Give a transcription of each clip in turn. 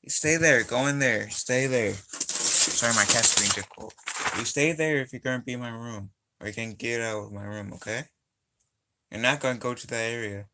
Stay there. Go in there. Stay there. Sorry, my cat's being difficult. You stay there if you're gonna be in my room, or you can get out of my room. Okay? You're not gonna go to that area.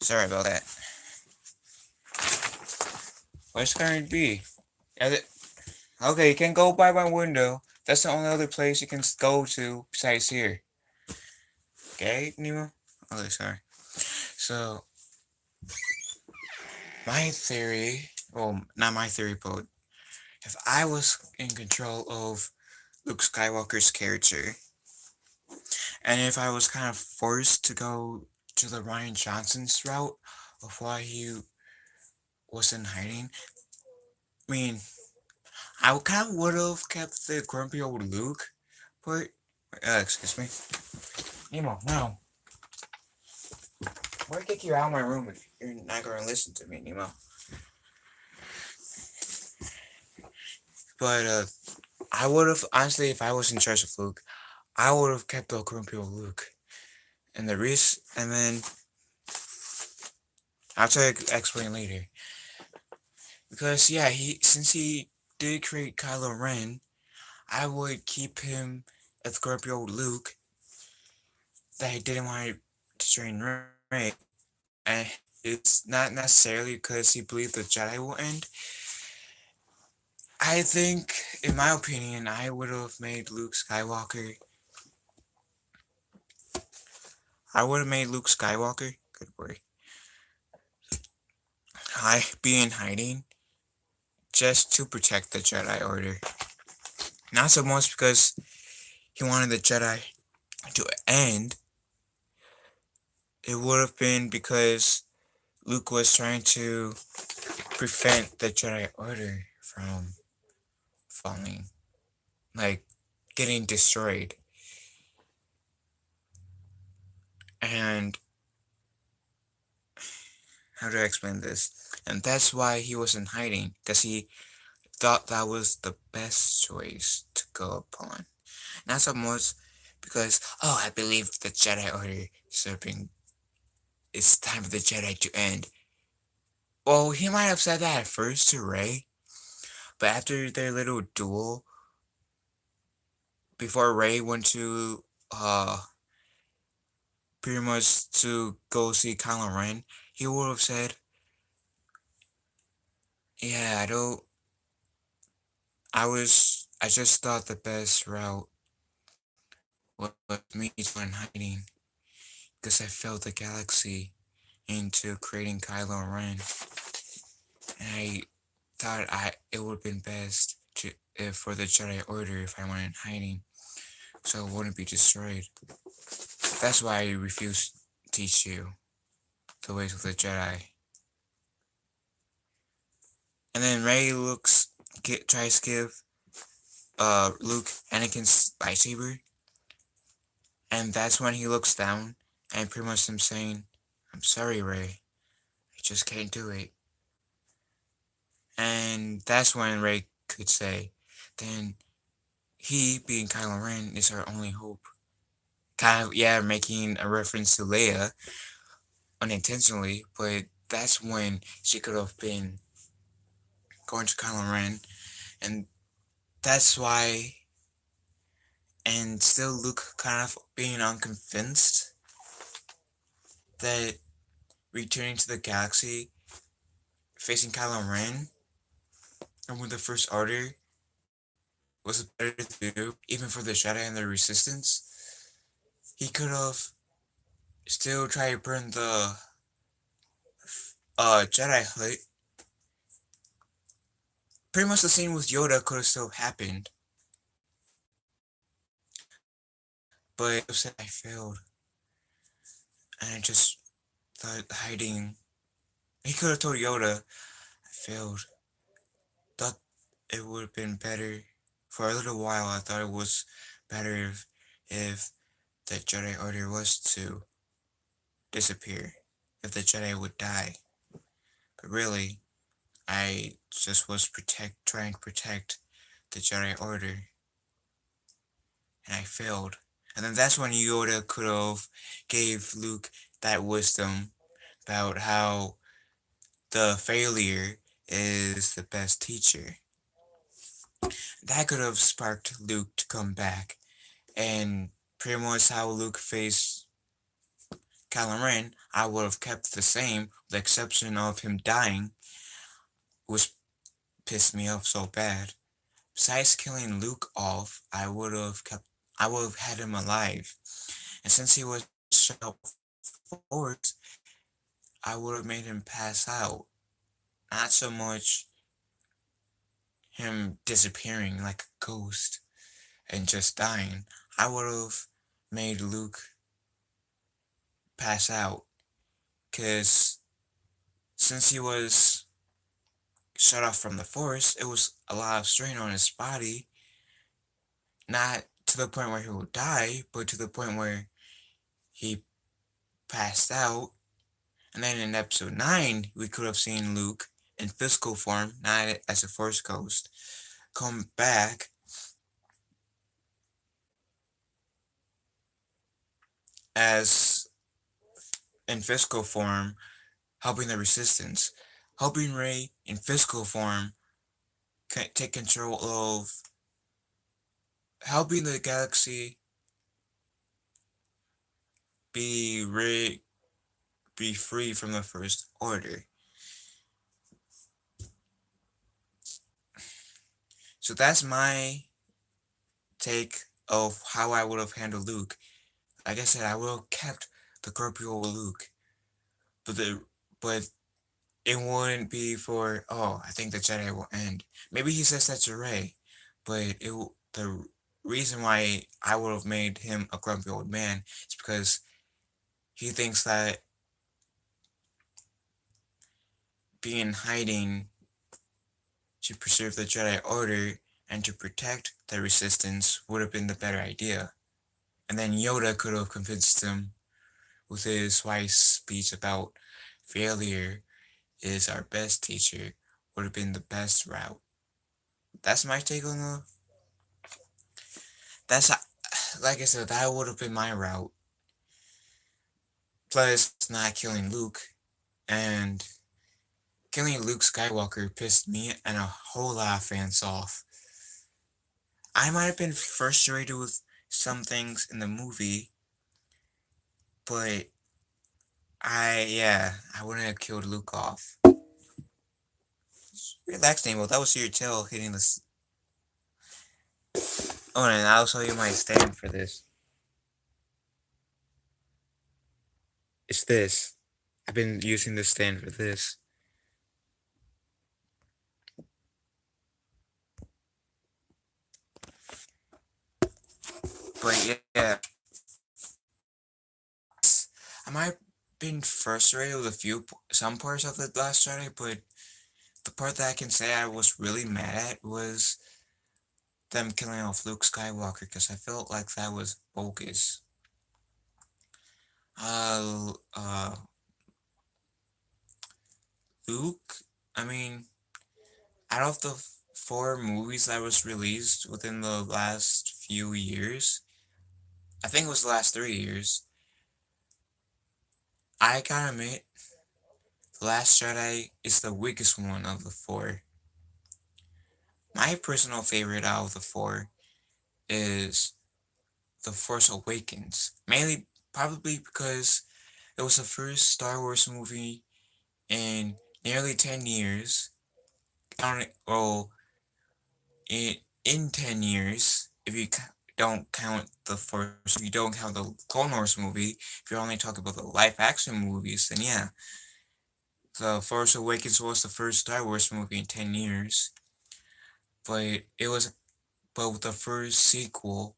Sorry about that. Where's gonna be? Okay, you can go by my window. That's the only other place you can go to besides here. Okay, Nemo? Okay, sorry. So, my theory, well, not my theory, but if I was in control of Luke Skywalker's character, and if I was kind of forced to go to the Ryan Johnson's route of why he was in hiding, I mean, I kind of would have kept the grumpy old Luke, but, excuse me. Nemo, no. I'm gonna kick you out of my room if you're not gonna listen to me, Nemo. But, I would have, honestly, if I was in charge of Luke, I would have kept the grumpy old Luke. And the reason, and then, I'll try to explain later. Because, yeah, since he did create Kylo Ren, I would keep him as grumpy old Luke that he didn't want to train Rey. And it's not necessarily because he believed the Jedi will end. I think, in my opinion, I would have made Luke Skywalker. Good word. I be in hiding just to protect the Jedi Order. Not so much because he wanted the Jedi to end. It would have been because Luke was trying to prevent the Jedi Order from falling, like getting destroyed. And how do I explain this? And that's why he was in hiding, because he thought that was the best choice to go upon. Not so much because, oh, I believe the Jedi Order usurping. It's time for the Jedi to end. Well, he might have said that at first to Rey, but after their little duel, before Rey went to, pretty much to go see Kylo Ren, he would have said, yeah, I just thought the best route was me to in hiding, because I felt the galaxy into creating Kylo Ren, and I thought it would have been best to if for the Jedi Order if I went in hiding, so it wouldn't be destroyed. That's why I refuse to teach you the ways of the Jedi. And then Rey tries to give Luke Anakin's lightsaber, and that's when he looks down and pretty much him saying, "I'm sorry, Rey, I just can't do it." And that's when Rey could say, "Then he, being Kylo Ren, is our only hope." Kind of, yeah, making a reference to Leia unintentionally, but that's when she could have been going to Kylo Ren, and that's why, and still Luke kind of being unconvinced that returning to the galaxy, facing Kylo Ren, and with the First Order was better to do, even for the Jedi and the Resistance. He could have still tried to burn the Jedi Hut. Pretty much the scene with Yoda could have still happened, but I failed, and I just thought hiding. He could have told Yoda, "I failed." Thought it would have been better. For a little while, I thought it was better if the Jedi Order was to disappear, if the Jedi would die. But really, I just was trying to protect the Jedi Order, and I failed. And then that's when Yoda could have gave Luke that wisdom about how the failure is the best teacher. That could have sparked Luke to come back, and pretty much how Luke faced Kylo Ren, I would have kept the same, with the exception of him dying, which pissed me off so bad. Besides killing Luke off, I would have had him alive. And since he was shut out force, I would have made him pass out. Not so much him disappearing like a ghost and just dying. I would have made Luke pass out. Because since he was shut off from the force, it was a lot of strain on his body. Not to the point where he would die, but to the point where he passed out. And then in episode 9, we could have seen Luke in physical form, not as a force ghost, come back as in physical form, helping the resistance, helping Rey in physical form take control of helping the galaxy be free from the First Order. So that's my take of how I would have handled Luke. Like I said, I would have kept the corporeal Luke, but but it wouldn't be for, oh, I think the Jedi will end. Maybe he says that to Rey, but the reason why I would have made him a grumpy old man is because he thinks that being in hiding to preserve the Jedi Order and to protect the Resistance would have been the better idea. And then Yoda could have convinced him with his wise speech about failure is our best teacher, would have been the best route. That's my take on the. That's like I said, that would have been my route. Plus, not killing Luke and killing Luke Skywalker pissed me and a whole lot of fans off. I might have been frustrated with some things in the movie, but I wouldn't have killed Luke off. Relax, Nemo. That was your tail hitting the. Oh, and I'll show you my stand for this. It's this. I've been using this stand for this. But yeah, I might have been frustrated with some parts of the Last Jedi, but the part that I can say I was really mad at was them killing off Luke Skywalker, because I felt like that was bogus. Uh, uh, Luke, I mean, out of the 4 movies that was released within the last few years, I think it was the last 3 years, I gotta admit, The Last Jedi is the weakest one of the 4. My personal favorite out of the 4 is The Force Awakens, mainly probably because it was the first Star Wars movie in nearly 10 years. Well, in 10 years, if you don't count the Force, if you don't count the Clone Wars movie, if you're only talking about the live action movies, then yeah. The Force Awakens was the first Star Wars movie in 10 years, but it was the first sequel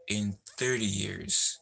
in 30 years.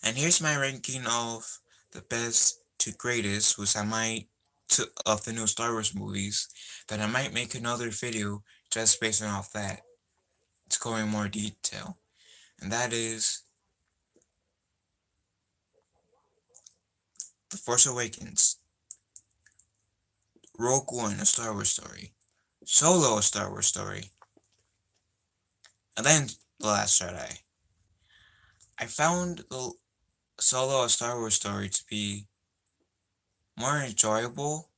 And here's my ranking of the best to greatest, which I might of the new Star Wars movies, that I might make another video just based off that, to go in more detail. And that is The Force Awakens, Rogue One, a Star Wars story, Solo, a Star Wars story, and then The Last Jedi. I found the Solo, a Star Wars story to be more enjoyable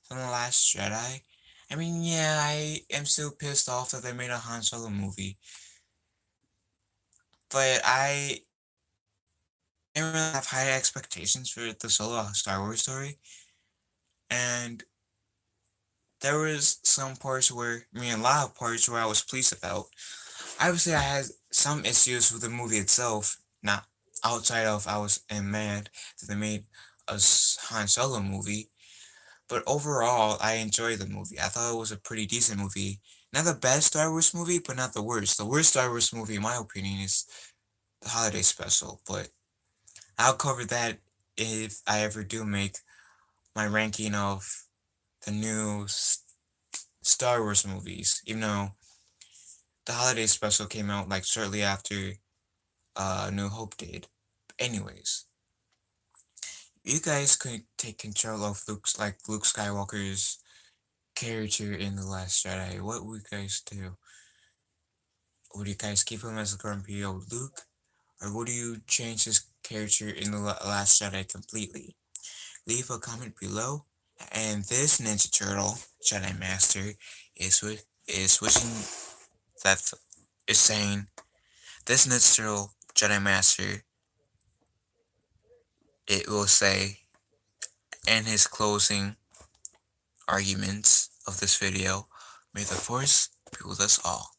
than The Last Jedi. I mean, yeah, I am still pissed off that they made a Han Solo movie, but I didn't really have high expectations for the solo Star Wars story, and there was some parts where, I mean, a lot of parts where I was pleased about. Obviously, I had some issues with the movie itself, not outside of I was mad that they made a Han Solo movie, but overall, I enjoyed the movie. I thought it was a pretty decent movie. Not the best Star Wars movie, but not the worst. The worst Star Wars movie, in my opinion, is the Holiday Special, but I'll cover that if I ever do make my ranking of the new Star Wars movies, even though the Holiday Special came out like shortly after New Hope did. Anyways, you guys could take control of Luke Skywalker's character in The Last Jedi. What would you guys do? Would you guys keep him as a grumpy old Luke, or would you change his character in The Last Jedi completely? Leave a comment below. And this Ninja Turtle Jedi Master is switching that is saying this Ninja Turtle Jedi Master, it will say in his closing arguments of this video, may the Force be with us all.